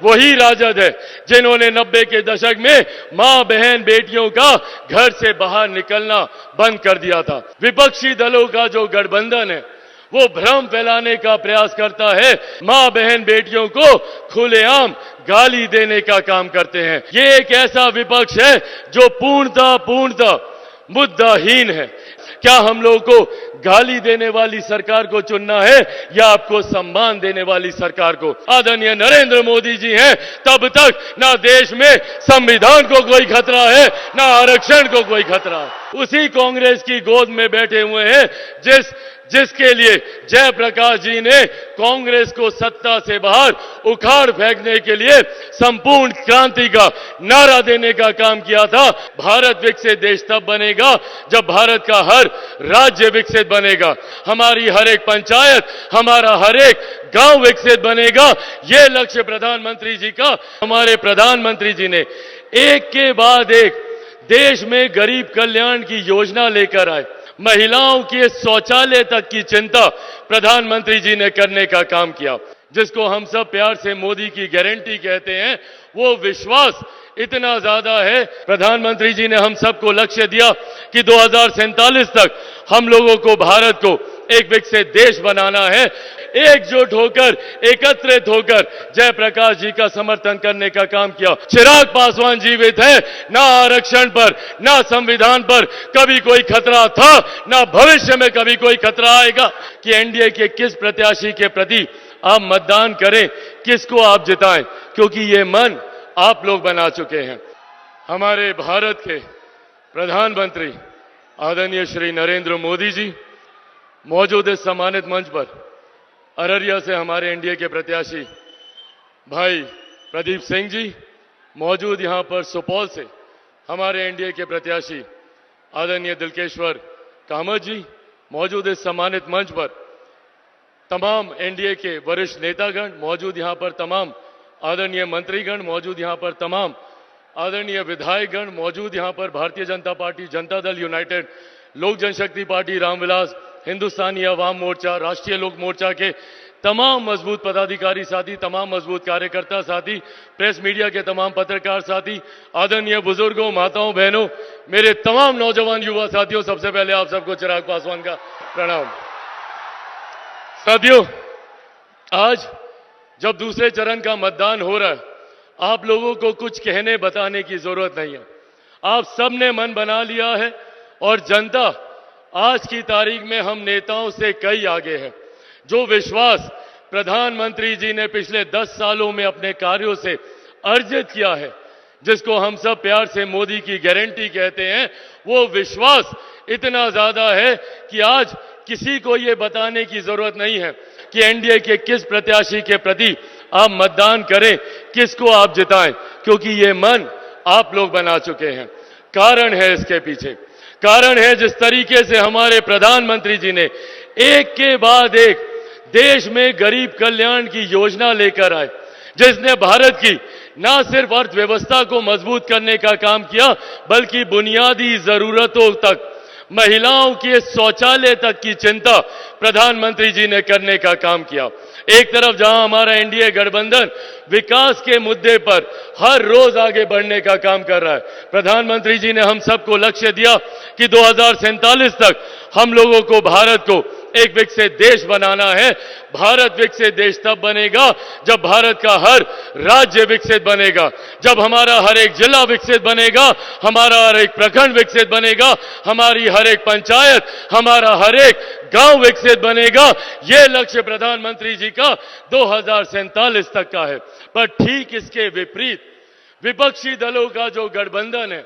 वही राजद है जिन्होंने 90 के दशक में मां बहन बेटियों का घर से बाहर निकलना बंद कर दिया था। विपक्षी दलों का जो गठबंधन है वो भ्रम फैलाने का प्रयास करता है, मां बहन बेटियों को खुलेआम गाली देने का काम करते हैं। ये एक ऐसा विपक्ष है जो पूर्णतः मुद्दाहीन है। क्या हम लोगों को गाली देने वाली सरकार को चुनना है या आपको सम्मान देने वाली सरकार को? आदरणीय नरेंद्र मोदी जी हैं, तब तक ना देश में संविधान को कोई खतरा है ना आरक्षण को कोई खतरा है। उसी कांग्रेस की गोद में बैठे हुए हैं जिसके लिए जयप्रकाश जी ने कांग्रेस को सत्ता से बाहर उखाड़ फेंकने के लिए संपूर्ण क्रांति का नारा देने का काम किया था। भारत विकसित देश तब बनेगा जब भारत का हर राज्य विकसित बनेगा, हमारी हर एक पंचायत, हमारा हर एक गांव विकसित बनेगा। ये लक्ष्य प्रधानमंत्री जी का, हमारे प्रधानमंत्री जी ने एक के बाद एक देश में गरीब कल्याण की योजना लेकर आए। महिलाओं के शौचालय तक की चिंता प्रधानमंत्री जी ने करने का काम किया, जिसको हम सब प्यार से मोदी की गारंटी कहते हैं। वो विश्वास इतना ज्यादा है, प्रधानमंत्री जी ने हम सबको लक्ष्य दिया कि 2047 तक हम लोगों को, भारत को एक विकसित देश बनाना है। एकजुट होकर, एकत्रित होकर जयप्रकाश जी का समर्थन करने का काम किया। चिराग पासवान जीवित है, ना आरक्षण पर, ना संविधान पर कभी कोई खतरा था, ना भविष्य में कभी कोई खतरा आएगा। कि एनडीए के किस प्रत्याशी के प्रति आप मतदान करें, किसको आप जिताएं, क्योंकि ये मन आप लोग बना चुके हैं। हमारे भारत के प्रधानमंत्री आदरणीय श्री नरेंद्र मोदी जी मौजूद इस सम्मानित मंच पर अररिया से हमारे एनडीए के प्रत्याशी भाई प्रदीप सिंह जी, मौजूद यहां पर सुपौल से हमारे एनडीए के प्रत्याशी आदरणीय दिलकेश्वर कामत जी, मौजूद इस सम्मानित मंच पर तमाम एनडीए के वरिष्ठ नेतागण, मौजूद यहां पर तमाम आदरणीय मंत्रीगण, मौजूद यहां पर तमाम आदरणीय विधायकगण, मौजूद यहां पर भारतीय जनता पार्टी, जनता दल यूनाइटेड, लोक जनशक्ति पार्टी रामविलास, हिंदुस्तानी अवाम मोर्चा, राष्ट्रीय लोक मोर्चा के तमाम मजबूत पदाधिकारी साथी, तमाम मजबूत कार्यकर्ता साथी, प्रेस मीडिया के तमाम पत्रकार साथी, आदरणीय बुजुर्गों, माताओं, बहनों, मेरे तमाम नौजवान युवा साथियों, सबसे पहले आप सबको चिराग पासवान का प्रणाम। साथियों, आज जब दूसरे चरण का मतदान हो रहा है, आप लोगों को कुछ कहने बताने की जरूरत नहीं है। आप सबने मन बना लिया है और जनता आज की तारीख में हम नेताओं से कई आगे है। जो विश्वास प्रधानमंत्री जी ने पिछले 10 सालों में अपने कार्यों से अर्जित किया है, जिसको हम सब प्यार से मोदी की गारंटी कहते हैं, वो विश्वास इतना ज्यादा है कि आज किसी को ये बताने की जरूरत नहीं है कि एनडीए के किस प्रत्याशी के प्रति आप मतदान करें, किसको आप जिताएं, क्योंकि ये मन आप लोग बना चुके हैं। कारण है इसके पीछे, कारण है जिस तरीके से हमारे प्रधानमंत्री जी ने एक के बाद एक देश में गरीब कल्याण की योजना लेकर आए, जिसने भारत की ना सिर्फ अर्थव्यवस्था को मजबूत करने का काम किया, बल्कि बुनियादी जरूरतों तक, महिलाओं के शौचालय तक की चिंता प्रधानमंत्री जी ने करने का काम किया। एक तरफ जहां हमारा एनडीए गठबंधन विकास के मुद्दे पर हर रोज आगे बढ़ने का काम कर रहा है, प्रधानमंत्री जी ने हम सबको लक्ष्य दिया कि 2047 तक हम लोगों को, भारत को एक विकसित देश बनाना है। भारत विकसित देश तब बनेगा जब भारत का हर राज्य विकसित बनेगा, जब हमारा हर एक जिला विकसित बनेगा, हमारा हर एक प्रखंड विकसित बनेगा, हमारी हर एक पंचायत, हमारा हर एक गांव विकसित बनेगा। यह लक्ष्य प्रधानमंत्री जी का 2047 तक का है। पर ठीक इसके विपरीत विपक्षी दलों का जो गठबंधन है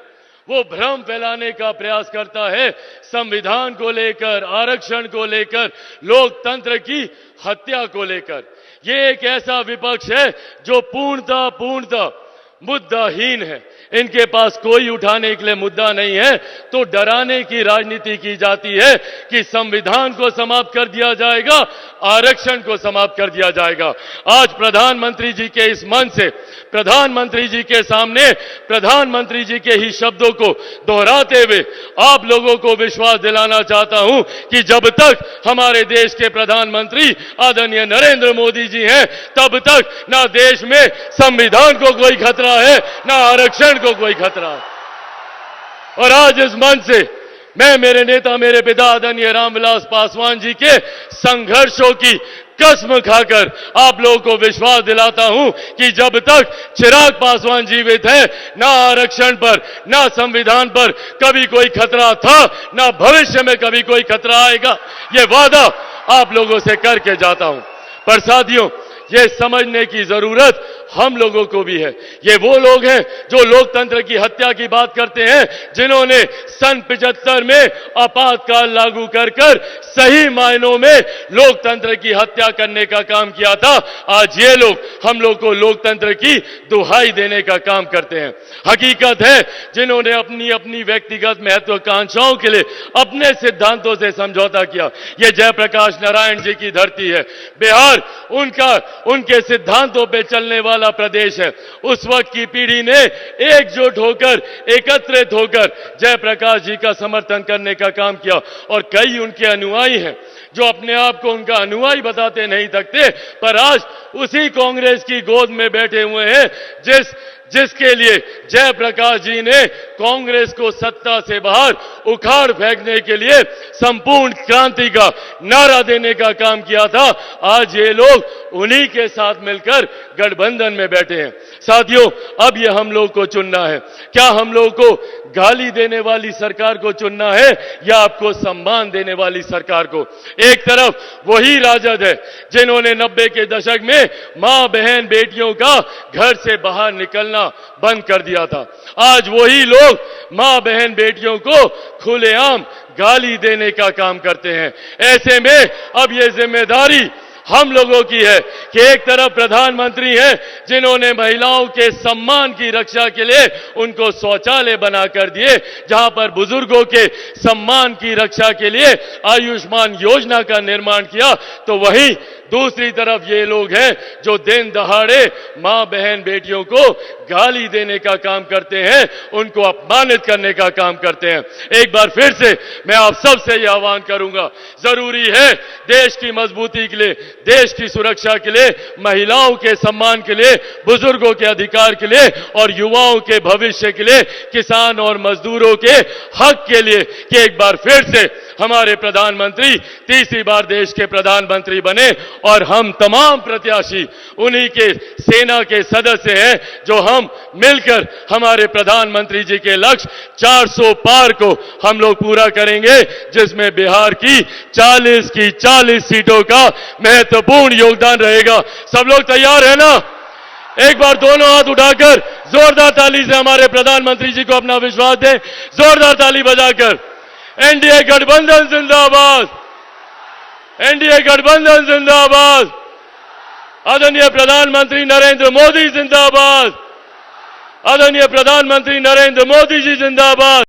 वो भ्रम फैलाने का प्रयास करता है, संविधान को लेकर, आरक्षण को लेकर, लोकतंत्र की हत्या को लेकर। यह एक ऐसा विपक्ष है जो पूर्णतः मुद्दाहीन है। इनके पास कोई उठाने के लिए मुद्दा नहीं है, तो डराने की राजनीति की जाती है कि संविधान को समाप्त कर दिया जाएगा, आरक्षण को समाप्त कर दिया जाएगा। आज प्रधानमंत्री जी के इस मंच से, प्रधानमंत्री जी के सामने, प्रधानमंत्री जी के ही शब्दों को दोहराते हुए आप लोगों को विश्वास दिलाना चाहता हूं कि जब तक हमारे देश के प्रधानमंत्री आदरणीय नरेंद्र मोदी जी हैं, तब तक ना देश में संविधान को कोई खतरा है, ना आरक्षण को कोई खतरा है। और आज इस मंच से मैं मेरे नेता, मेरे पिता आदरणीय रामविलास पासवान जी के संघर्षों की कसम खाकर आप लोगों को विश्वास दिलाता हूं कि जब तक चिराग पासवान जीवित हैं, ना आरक्षण पर, ना संविधान पर कभी कोई खतरा था, ना भविष्य में कभी कोई खतरा आएगा। ये वादा आप लोगों से करके जाता हूं। पर साथियों, ये समझने की जरूरत हम लोगों को भी है। ये वो लोग हैं जो लोकतंत्र की हत्या की बात करते हैं, जिन्होंने सन 75 में आपातकाल लागू कर सही मायनों में लोकतंत्र की हत्या करने का काम किया था। आज ये लोग हम लोग को लोकतंत्र की दुहाई देने का काम करते हैं। हकीकत है, जिन्होंने अपनी अपनी व्यक्तिगत महत्वाकांक्षाओं के लिए अपने सिद्धांतों से समझौता किया, ये जयप्रकाश नारायण जी की धरती है। बिहार उनके सिद्धांतों पे चलने वाला प्रदेश है। उस वक्त की पीढ़ी ने एकजुट होकर, एकत्रित होकर जयप्रकाश जी का समर्थन करने का काम किया। और कई उनके अनुयायी हैं जो अपने आप को उनका अनुयायी बताते नहीं थकते, पर आज उसी कांग्रेस की गोद में बैठे हुए हैं जिसके लिए जयप्रकाश जी ने कांग्रेस को सत्ता से बाहर उखाड़ फेंकने के लिए संपूर्ण क्रांति का नारा देने का काम किया था। आज ये लोग उन्हीं के साथ मिलकर गठबंधन में बैठे हैं। साथियों, अब ये हम लोग को चुनना है। क्या हम लोग को गाली देने वाली सरकार को चुनना है या आपको सम्मान देने वाली सरकार को? एक तरफ वही राजद है जिन्होंने 90 के दशक में मां, बहन, बेटियों का घर से बाहर निकलना बंद कर दिया था। आज वही लोग मां, बहन, बेटियों को खुलेआम गाली देने का काम करते हैं। ऐसे में अब ये जिम्मेदारी हम लोगों की है कि एक तरफ प्रधानमंत्री हैं जिन्होंने महिलाओं के सम्मान की रक्षा के लिए उनको शौचालय बनाकर दिए, जहां पर बुजुर्गों के सम्मान की रक्षा के लिए आयुष्मान योजना का निर्माण किया, तो वहीं दूसरी तरफ ये लोग हैं जो दिन दहाड़े मां, बहन, बेटियों को गाली देने का काम करते हैं, उनको अपमानित करने का काम करते हैं। एक बार फिर से मैं आप सबसे यह आह्वान करूंगा, जरूरी है देश की मजबूती के लिए, देश की सुरक्षा के लिए, महिलाओं के सम्मान के लिए, बुजुर्गों के अधिकार के लिए और युवाओं के भविष्य के लिए, किसान और मजदूरों के हक के लिए कि एक बार फिर से हमारे प्रधानमंत्री तीसरी बार देश के प्रधानमंत्री बने और हम तमाम प्रत्याशी उन्हीं के सेना के सदस्य हैं जो हम मिलकर हमारे प्रधानमंत्री जी के लक्ष्य 400 पार को हम लोग पूरा करेंगे, जिसमें बिहार की 40 सीटों का महत्वपूर्ण योगदान रहेगा। सब लोग तैयार है ना? एक बार दोनों हाथ उठाकर जोरदार ताली से हमारे प्रधानमंत्री जी को अपना विश्वास दें। जोरदार ताली बजाकर। एनडीए गठबंधन जिंदाबाद, एनडीए गठबंधन जिंदाबाद, आदरणीय प्रधानमंत्री नरेंद्र मोदी जिंदाबाद, आदरणीय प्रधानमंत्री नरेंद्र मोदी जी जिंदाबाद।